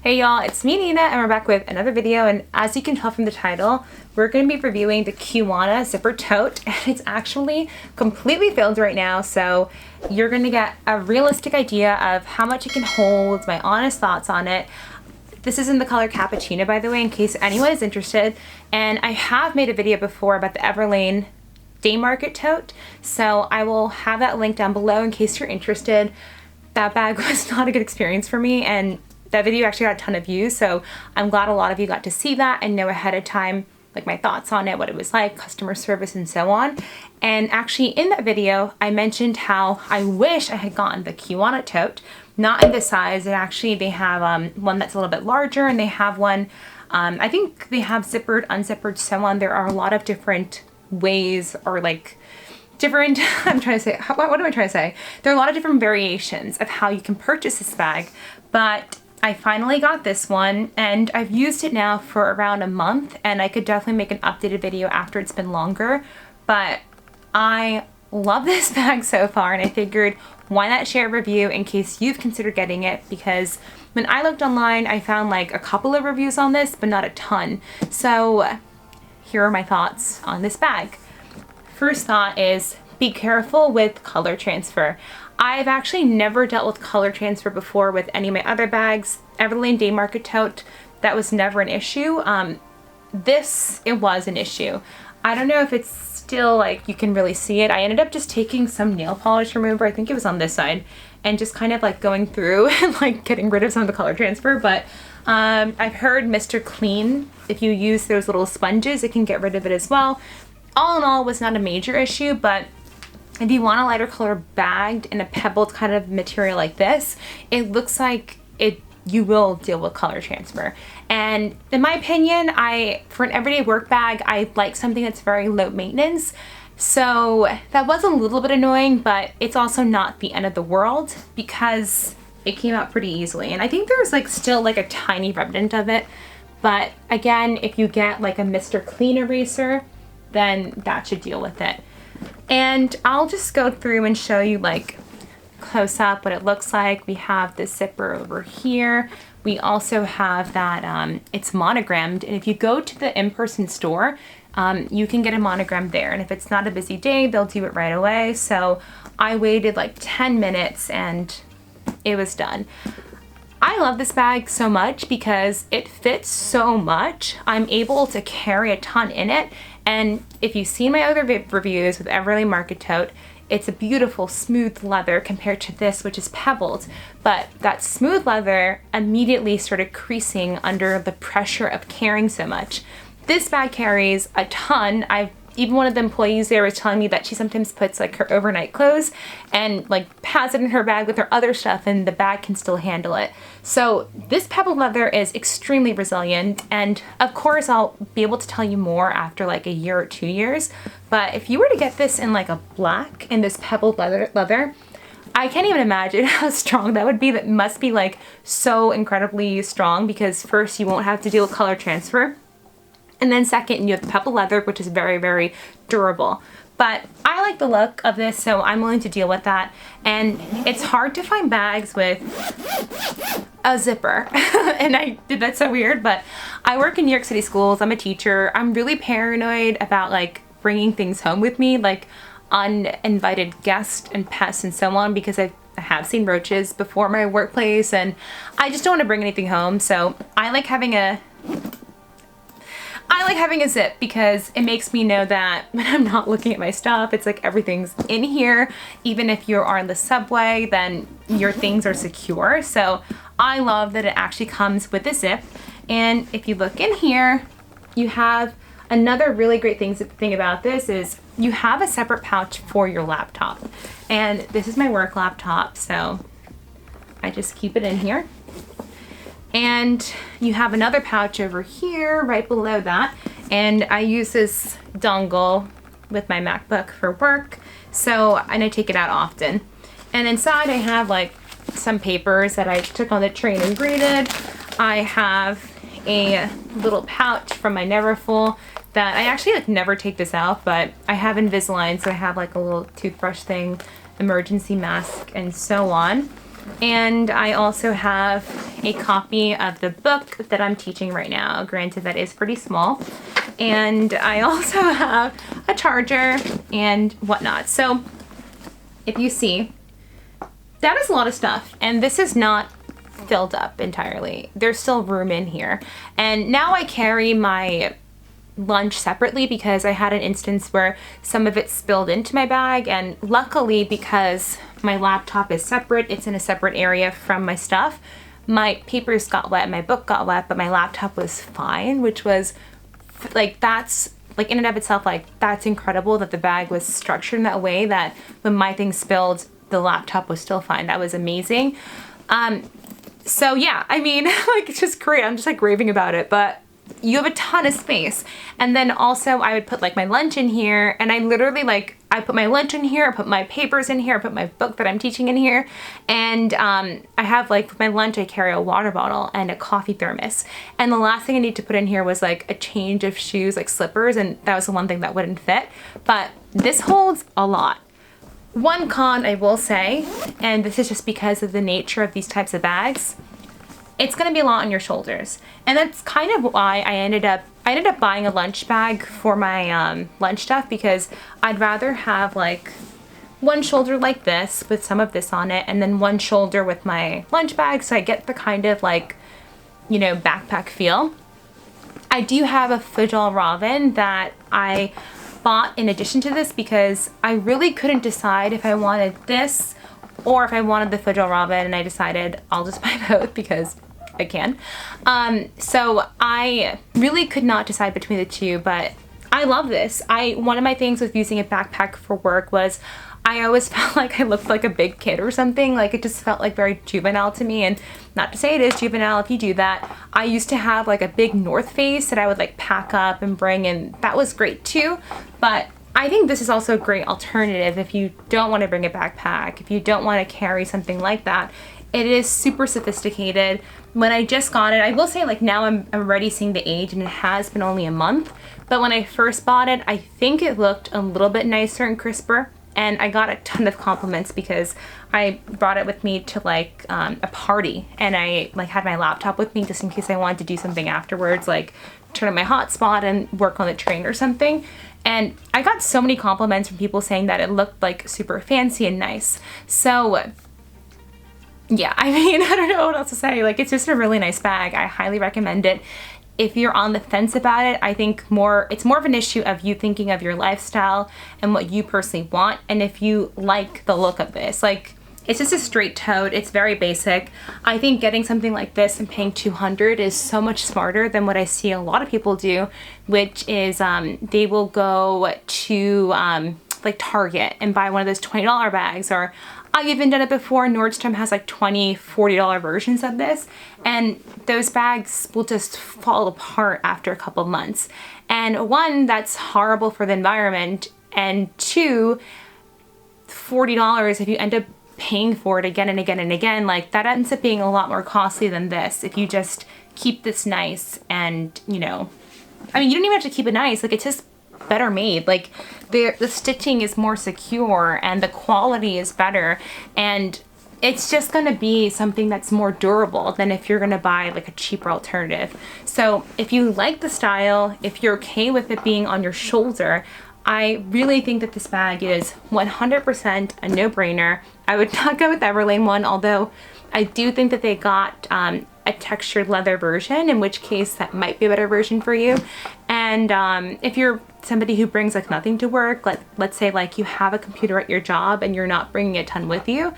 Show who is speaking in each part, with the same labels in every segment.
Speaker 1: Hey y'all, it's me Nina and we're back with another video, and as you can tell from the title, we're going to be reviewing the Cuyana Zipper Tote, and it's actually completely filled right now, so you're going to get a realistic idea of how much it can hold, my honest thoughts on it. This is in the color Cappuccino, by the way, in case anyone is interested, and I have made a video before about the Everlane Day Market Tote, so I will have that link down below in case you're interested. That bag was not a good experience for me, and that video actually got a ton of views, so I'm glad a lot of you got to see that and know ahead of time like my thoughts on it, what it was like, customer service, and so on. And actually in that video, I mentioned how I wish I had gotten the Cuyana tote, not in this size. And actually they have one that's a little bit larger, and they have one, I think they have zippered, unzippered, so on. There are a lot of different ways, or like different, I'm trying to say, what am I trying to say? There are a lot of different variations of how you can purchase this bag, but I finally got this one, and I've used it now for around a month, and I could definitely make an updated video after it's been longer, but I love this bag so far, and I figured why not share a review in case you've considered getting it, because when I looked online, I found like a couple of reviews on this, but not a ton. So here are my thoughts on this bag. First thought is be careful with color transfer. I've actually never dealt with color transfer before with any of my other bags. Everlane Day Market Tote, that was never an issue. It was an issue. I don't know if it's still like you can really see it. I ended up just taking some nail polish remover, I think it was on this side, and just kind of like going through and like getting rid of some of the color transfer. But I've heard Mr. Clean, if you use those little sponges, it can get rid of it as well. All in all, it was not a major issue, but if you want a lighter color bagged in a pebbled kind of material like this, it looks like you will deal with color transfer. And in my opinion, for an everyday work bag, I like something that's very low maintenance. So that was a little bit annoying, but it's also not the end of the world because it came out pretty easily. And I think there's like still like a tiny remnant of it. But again, if you get like a Mr. Clean eraser, then that should deal with it. And I'll just go through and show you like close up what it looks like. We have the zipper over here. We also have that it's monogrammed, and if you go to the in-person store, you can get a monogram there, and if it's not a busy day, they'll do it right away. So I waited like 10 minutes and it was done. I love this bag so much because it fits so much. I'm able to carry a ton in it, and if you've seen my other reviews with Everlane Market Tote, it's a beautiful smooth leather compared to this, which is pebbled, but that smooth leather immediately started creasing under the pressure of carrying so much. This bag carries a ton. Even one of the employees there was telling me that she sometimes puts like her overnight clothes and like has it in her bag with her other stuff, and the bag can still handle it. So this pebbled leather is extremely resilient, and of course I'll be able to tell you more after like a year or 2 years. But if you were to get this in like a black in this pebbled leather, I can't even imagine how strong that would be. That must be like so incredibly strong, because first you won't have to deal with color transfer. And then second, you have the pebble leather, which is very, very durable. But I like the look of this, so I'm willing to deal with that. And it's hard to find bags with a zipper. And that's so weird, but I work in New York City schools. I'm a teacher. I'm really paranoid about like bringing things home with me, like uninvited guests and pests and so on, because I have seen roaches before my workplace, and I just don't want to bring anything home. So I like having a zip because it makes me know that when I'm not looking at my stuff, it's like everything's in here. Even if you're on the subway, then your things are secure. So I love that it actually comes with a zip. And if you look in here, you have another really great thing about this is you have a separate pouch for your laptop. And this is my work laptop, so I just keep it in here. And you have another pouch over here right below that, and I use this dongle with my MacBook for work, and I take it out often. And inside I have like some papers that I took on the train and graded. I have a little pouch from my Neverfull that I actually like never take this out, but I have Invisalign, so I have like a little toothbrush thing, emergency mask, and so on. And I also have a copy of the book that I'm teaching right now. Granted, that is pretty small. And I also have a charger and whatnot. So if you see, that is a lot of stuff. And this is not filled up entirely. There's still room in here. And now I carry my lunch separately because I had an instance where some of it spilled into my bag, and luckily, because my laptop is separate, it's in a separate area from my stuff, my papers got wet, my book got wet, but my laptop was fine, which was like, that's like in and of itself, like that's incredible that the bag was structured in that way that when my thing spilled, the laptop was still fine. That was amazing. So yeah, I mean, like, it's just great. I'm just like raving about it, but you have a ton of space. And then also I would put like my lunch in here, and I literally like, I put my lunch in here, I put my papers in here, I put my book that I'm teaching in here. And I have like, for my lunch, I carry a water bottle and a coffee thermos. And the last thing I need to put in here was like a change of shoes, like slippers. And that was the one thing that wouldn't fit, but this holds a lot. One con I will say, and this is just because of the nature of these types of bags, it's gonna be a lot on your shoulders. And that's kind of why I ended up buying a lunch bag for my lunch stuff, because I'd rather have like one shoulder like this with some of this on it, and then one shoulder with my lunch bag, so I get the kind of like, you know, backpack feel. I do have a Fjällräven that I bought in addition to this because I really couldn't decide if I wanted this or if I wanted the Fjällräven, and I decided I'll just buy both because I can. So I really could not decide between the two, but I love this. One of my things with using a backpack for work was I always felt like I looked like a big kid or something. Like, it just felt like very juvenile to me, and not to say it is juvenile if you do that. I used to have like a big North Face that I would like pack up and bring, and that was great too. But I think this is also a great alternative if you don't want to bring a backpack, if you don't want to carry something like that. It is super sophisticated. When I just got it, I will say like now I'm already seeing the age, and it has been only a month. But when I first bought it, I think it looked a little bit nicer and crisper. And I got a ton of compliments because I brought it with me to like a party, and I like had my laptop with me just in case I wanted to do something afterwards, like turn on my hotspot and work on the train or something. And I got so many compliments from people saying that it looked like super fancy and nice. So yeah, I mean, I don't know what else to say. Like, it's just a really nice bag. I highly recommend it. If you're on the fence about it, I think it's more of an issue of you thinking of your lifestyle and what you personally want. And if you like the look of this, like, it's just a straight tote. It's very basic. I think getting something like this and paying $200 is so much smarter than what I see a lot of people do, which is they will go to like Target and buy one of those $20 bags, or I've even done it before. Nordstrom has like $20, $40 versions of this, and those bags will just fall apart after a couple months. And one, that's horrible for the environment, and two, $40, if you end up paying for it again and again and again, like that ends up being a lot more costly than this if you just keep this nice. And, you know, I mean, you don't even have to keep it nice, like it's just better made. Like the stitching is more secure and the quality is better, and it's just gonna be something that's more durable than if you're gonna buy like a cheaper alternative. So if you like the style, if you're okay with it being on your shoulder, I really think that this bag is 100% a no-brainer. I would not go with the Everlane one, although I do think that they got a textured leather version, in which case that might be a better version for you. And if you're somebody who brings like nothing to work, let's say like you have a computer at your job and you're not bringing a ton with you,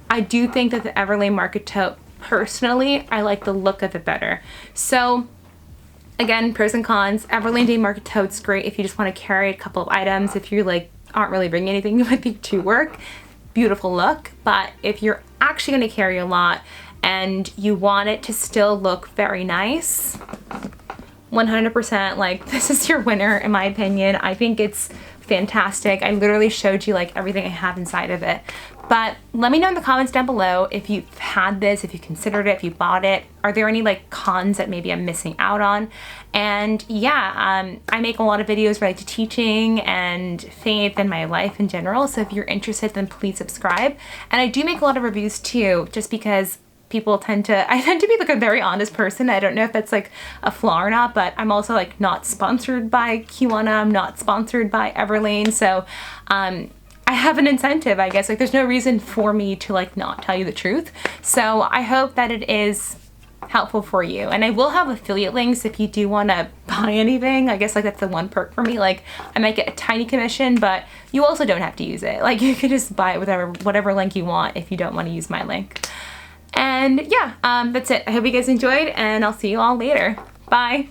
Speaker 1: I do think that the Everlane Market Tote, personally, I like the look of it better. So again, pros and cons. Everlane Day Market Tote's great if you just want to carry a couple of items, if you like aren't really bringing anything with you to work. Beautiful look. But if you're actually going to carry a lot and you want it to still look very nice, 100%, like, this is your winner in my opinion. I think it's fantastic. I literally showed you like everything I have inside of it. But let me know in the comments down below if you've had this, if you considered it, if you bought it. Are there any like cons that maybe I'm missing out on? And yeah, I make a lot of videos related to teaching and faith and my life in general. So if you're interested, then please subscribe. And I do make a lot of reviews too, just because I tend to be like a very honest person. I don't know if that's like a flaw or not, but I'm also like not sponsored by Cuyana. I'm not sponsored by Everlane. So, I have an incentive, I guess. Like there's no reason for me to like not tell you the truth. So I hope that it is helpful for you. And I will have affiliate links if you do want to buy anything. I guess like that's the one perk for me. Like I might get a tiny commission, but you also don't have to use it. Like you can just buy it with whatever link you want if you don't want to use my link. And yeah, that's it. I hope you guys enjoyed, and I'll see you all later. Bye.